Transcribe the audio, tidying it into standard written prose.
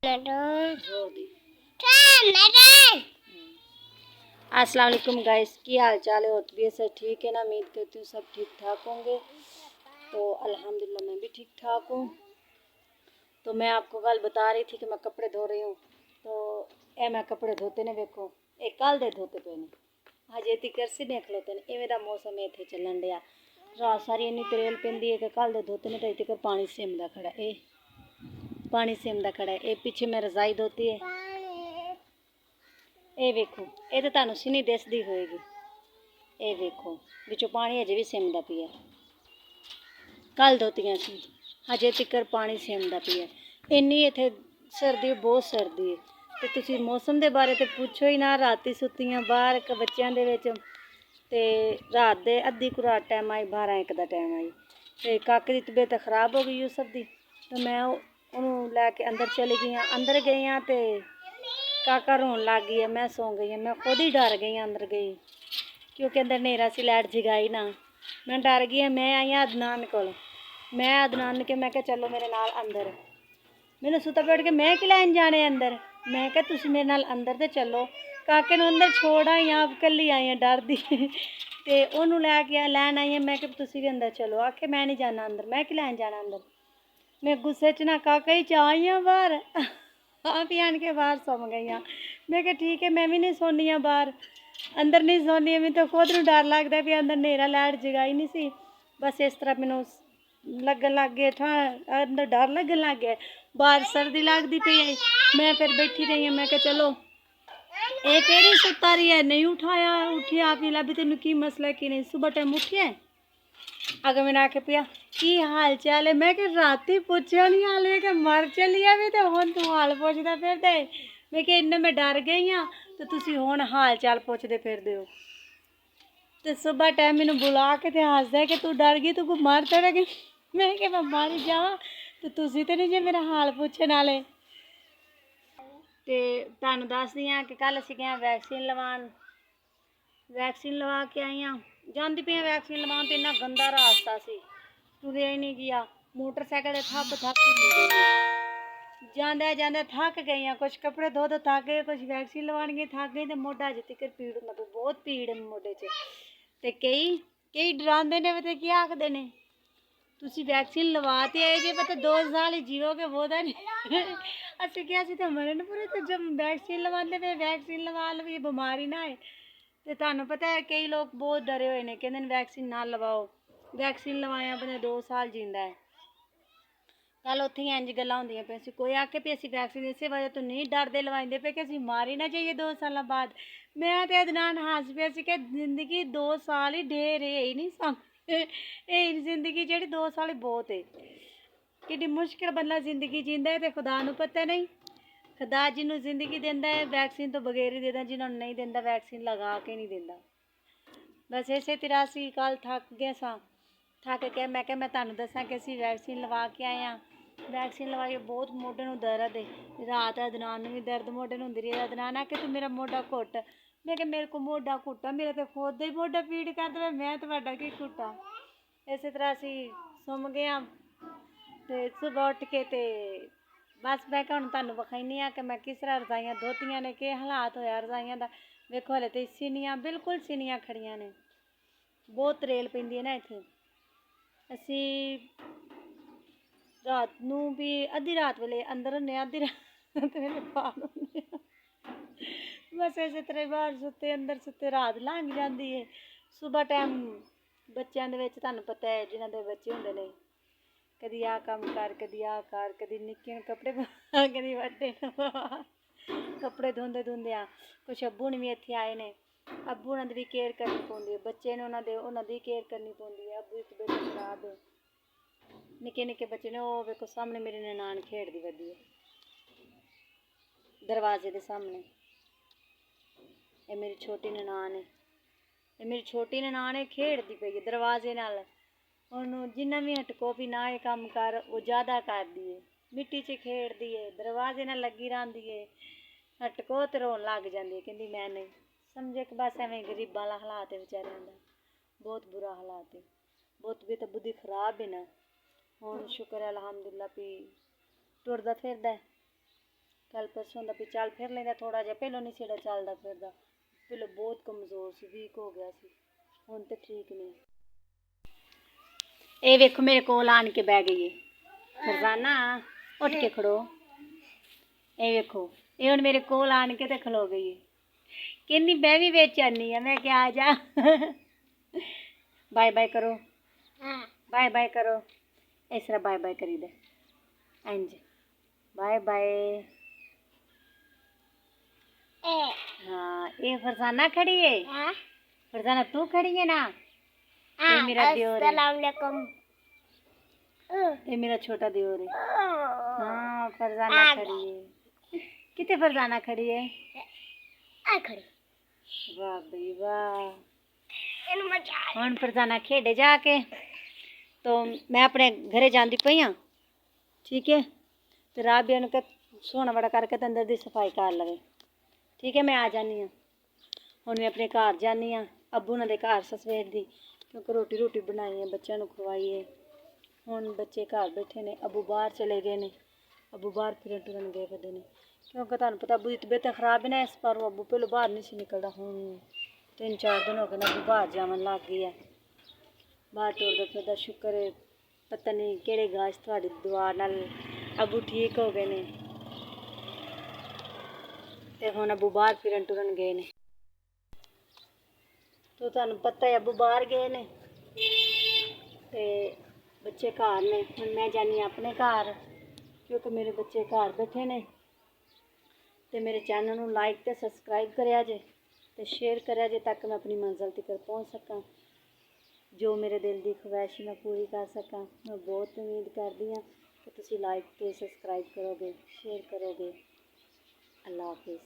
अस्सलाम वालेकुम गाइस, की हाल चाल है? होती है सब ठीक है ना? उम्मीद करती हूँ सब ठीक ठाक होंगे। तो अल्हम्दुलिल्लाह मैं भी ठीक ठाक हूँ। तो मैं आपको कल बता रही थी कि मैं कपड़े धो रही हूँ। तो ए मैं कपड़े धोते ने वेखो, एक कल दे धोते पे ने हजे तिकर से नहीं खलोते ने। इवें दा मौसम इत्थे चलन दिया, रात सारी इन्नी तरेल पैंदी है कि कल दे धोते ने तो तिकर पानी सिमदा खड़ा है। पानी सिमदा खड़ा है। पीछे मैं रजाई धोती है, ये वेखो, ये तो तुहानू सीनी दिसदी होएगी। ये वेखो विचों पानी अजे भी सिमदा पिया, कल धोतियां सी हजे तिकर पानी सिमदा पिया। इन्नी इत्थे सर्दी, बहुत सर्दी है। तो तुसी मौसम के बारे तो पुछो ही ना। राती सुत्तियां बाहर बच्चों दे विच ते रात दे अद्धी को रात टाइम आई, 12-1 का टाइम आई। तो काके की तबीयत खराब हो गई यूसुफ दी, तो मैं उन्होंने लैके अंदर चली गई। अंदर गई हाँ तो काका रोन लग गई है। मैं सौ गई, मैं खुद ही डर गई अंदर गई, क्योंकि अंदर नेरा सी, लाइट जगाई ना। मैं डर गई। मैं आई हाँ अदनान को, मैं अदनान के मैं चलो मेरे नाल अंदर। मैंने सुता बैठ के मैं कि लैन जाने अंदर। मैं क्या तुम मेरे नाल अंदर तो चलो। काके नूं अंदर छोड़ आई, आप कली आई हाँ डर दी ते ओनू लैके लैन आई हाँ। मैं कि तुसी भी अंदर चलो। आखे मैं नहीं जाना अंदर। मैं कि लैन जाना अंदर। मैं गुस्से च ना काका ही चा आई हाँ बाहर आप ही आन के बाहर सौ गई हाँ। मैं क्या ठीक है, मैं भी नहीं सोनी हाँ बाहर, अंदर नहीं सोनी है। मैं तो खुद नूं डर लगता भी अंदर नेरा, लाइट जगाई नहीं सी। बस इस तरह मैनू लगन लग गए, अंदर डर लगन लग गया। बाहर सर्दी लगती पई है। मैं फिर बैठी रही हूँ। मैं क्या चलो ये केड़ी सुता रही है, नहीं उठाया, उठी आप ही लभी, तेन की मसला कि नहीं? सुबह टाइम उठिए अगर मैंने आके पिया की हाल चाल है। मैं कि राती पुछया नहीं हाल में कि मर चली है भी तो हुण तू हाल पुछदा फिरदे। मैं कि इन्ने मैं डर गई हाँ तो तुसी हुण हाल चाल पुछदे फिरदे हो। तो सुबह टाइम मैनू बुला के ते हसदा कि तू डर गई, तू मर तो गई। मैं कि मैं मर जावां तो तुसी तो नहीं जे मेरा हाल पुछण वाले। ते तुहानू दसदी हाँ कि कल असीं गए वैक्सीन लवान, वैक्सीन लवा के आई हाँ। जाती पई वैक्सीन लवान तो इन्ना गंदा रास्ता सी, तुरिया ही नहीं गया। मोटरसाइकिल थप थप हिल्ली गई, जांदे जांदे थक गई हाँ। कुछ कपड़े धो धो थक गए, कुछ वैक्सीन लवान गई थक गई। तो मोढा अजे तक पीड़ होंदा पिया, बहुत पीड़ है मोढे च। ते कई डरांदे ने ते की आखदे ने तुसी वैक्सीन लवाती है जे पता 2 साल ही जीवोगे, वो तो नहीं असीं क्या असीं तो मरन पूरे। तो जब वैक्सीन लवांदे पे वैक्सीन लवा लो, ये बीमारी ना है। तो तुहानू पता है कई लोग बहुत डरे हुए हैं, कहते वैक्सीन ना लवाओ, वैक्सीन लवाया बंदा 2 साल जींदा है। कल उत्थे इंज गल्लां होंदियां पे सी, कोई आखे भी असीं वैक्सीन इस वजह तो नहीं डरदे लवाइंदे पे कि असीं मारी ना जाइए 2 साल बाद। मैं तो अदनान हस पे सी कि जिंदगी 2 साल ही ढेर है ही नहीं सम जिंदगी जी 2 साल ही बहुत है। कि मुश्किल बंदा जिंदगी जींदा है तो खुदा नू पता नहीं। खुदा जिन्होंने जिंदगी देंदा है वैक्सीन तो बगैर ही देता, जिन्होंने नहीं देंदा वैक्सीन लगा के नहीं देंदा। बस इसे तरह असीं कल थक गए सां। थक के मैं तुहानू दसां कि असीं वैक्सीन लवा के आए हाँ। वैक्सीन लवाई बहुत मोढे नूं दर्द है। रात अदनान नूं भी दर्द मोढे नूं हुंदी रही। अदनान आखे तू मेरा मोढा घुट। मैं कि मेरे को मोढा घुटा, मेरा तो खुद ही मोढा पीड़ करदा, मैं तुहाडा की घुटा। इस तरह असीं सुम गए हाँ। तो सुबह उठ के ते बस मैं हुण तुहानू विखाईनी हाँ कि मैं किस तरह रजाइयां धोतियां ने, कि हालात होया रजाइयां दा। वेखो हले तो सीनियां बिल्कुल सीनियां खड़ियां ने, बहुत तरेल पैंदी है ना इत्थे। असीं रात नूं भी अद्धी रात वेले अंदर हुंदे, अद्धी रात वेले बाहर हुंदे। बस इस तरह बाहर सुत्ते अंदर सुत्ते रात लंघ जाती है। सुबह टाइम बच्चों दे विच तुहानू पता है जिन्हां दे बच्चे हुंदे ने, कदी आ कम कर, कदी आ कर, कदी निक्के कपड़े पा, कदी वड्डे कपड़े धोंदे धोंदे आ। कुछ अब्बू ने भी इत्थे आए ने, अब्बू उन्हां दी भी केयर करनी पौंदी है। बच्चे ने उन्हां दी केयर करनी पौंदी है। अब्बू दी तबीयत खराब है, निक्के निक्के बच्चे ने। वो वेखो सामने मेरी ननान खेड़दी वड्डी है, दरवाजे दे सामने। ये मेरी छोटी ननान है, ये मेरी छोटी ननान है, खेड़दी पई है दरवाजे नाल। उन्होंने जिन्ना भी हटको भी ना ये काम कर, वो ज़्यादा कर दिए। मिट्टी च खेड़दी है, दरवाजे नाल लगी रहिंदी है। हटको तो रोन लग जाती है, कहती मैं नहीं। समझे कि बस एवें गरीबां वाला हालात है बेचारियां दा, बहुत बुरा हालात है। बहुत भी तो बुद्धि खराब है ना। हुण शुक्र है अल्हम्दुलिल्लाह भी टुरदा फिरदा है। ਕੱਲ ਪਰਸੋਂ ਦਾ ਵੀ ਚੱਲ ਫਿਰ ਲੈਂਦਾ ਥੋੜਾ ਜਿਹਾ, ਪਹਿਲੋਂ ਨਹੀਂ ਸੀੜਾ ਚੱਲਦਾ ਫਿਰਦਾ, ਪਹਿਲੋਂ ਬਹੁਤ ਕਮਜ਼ੋਰ ਸੀ, ਵੀਕ ਹੋ ਗਿਆ ਸੀ, ਹੁਣ ਤੇ ਠੀਕ ਨੇ। ਇਹ ਵੇਖੋ ਮੇਰੇ ਕੋਲ ਆਣ ਕੇ ਬਹਿ ਗਈ ਹੈ ਫਰਜ਼ਾਨਾ, ਉੱਠ ਕੇ ਖੜੋ। ਇਹ ਵੇਖੋ ਇਹ ਹੁਣ ਮੇਰੇ ਕੋਲ ਆਣ ਕੇ ਤੇ ਖਲੋ ਗਈ ਹੈ, ਕਹਿੰਦੀ ਮੈਂ ਵੀ ਵਿੱਚ ਆਨੀ ਆ। ਮੈਂ ਕਿਹਾ ਆ ਜਾ। ਬਾਏ ਬਾਏ ਕਰੋ, ਬਾਏ ਬਾਏ ਕਰੋ, ਇਸ ਤਰ੍ਹਾਂ ਬਾਏ ਬਾਏ ਕਰੀਦਾ ਇੰਜ, ਬਾਏ ਬਾਏ। हाँ ये फरजाना खड़ी है, फरजाना तू खड़ी है ना, ये मेरा दियोर है, ये मेरा छोटा दियोर है। हाँ फरजाना खड़ी है, कितने फरजाना खड़ी है, वाह भाई वाह। हुण फरजाना खेडे जाके, तो मैं अपने घरे जाती पई हाँ, ठीक है, तो राबिया नूं कह सोहना बड़ा करके ते अंदर दी सफाई कर लवे, ठीक है। मैं आ जानी हाँ, हुण मैं अपने घर जानी हाँ, अब्बू उन्हां दे घर सवेर दी, क्योंकि रोटी रोटी बनाई है, बच्चों नूं खवाई है। हुण बच्चे घर बैठे ने, अब्बू बाहर चले गए ने, अब्बू बाहर फिरन टुरन गए पते ने, क्योंकि तुहानूं पता अब्बू दी तबीयत खराब है ना, इस पर अब्बू पहलों बाहर नहीं सी निकलदा, हुण 3-4 दिन हो गए ना अब्बू बाहर जावन लग गए, बाहर टुरदा फिरदा। शुक्र है पता नहीं किहड़े गाज तुहाडी दुआ नाल अब्बू ठीक हो गए ने, ते हुण अब्बू बाहर फिरन टुरन गए ने, तो तुहानूं पता है अब्बू बाहर गए ने, ते बच्चे घर ने। हुण मैं जानी अपने घर, क्योंकि मेरे बच्चे घर बैठे ने। ते मेरे चैनल नूं लाइक ते सबसक्राइब करेआ जे, ते शेयर करेआ जे, ताकि मैं अपनी मंजिल तक पहुँच सकां, जो मेरे दिल की ख्वाहिश मैं पूरी कर सकां। मैं बहुत उम्मीद करदी हाँ कि तुसीं लाइक ते सबसक्राइब करोगे, शेयर करोगे। अल्लाह हाफिज़।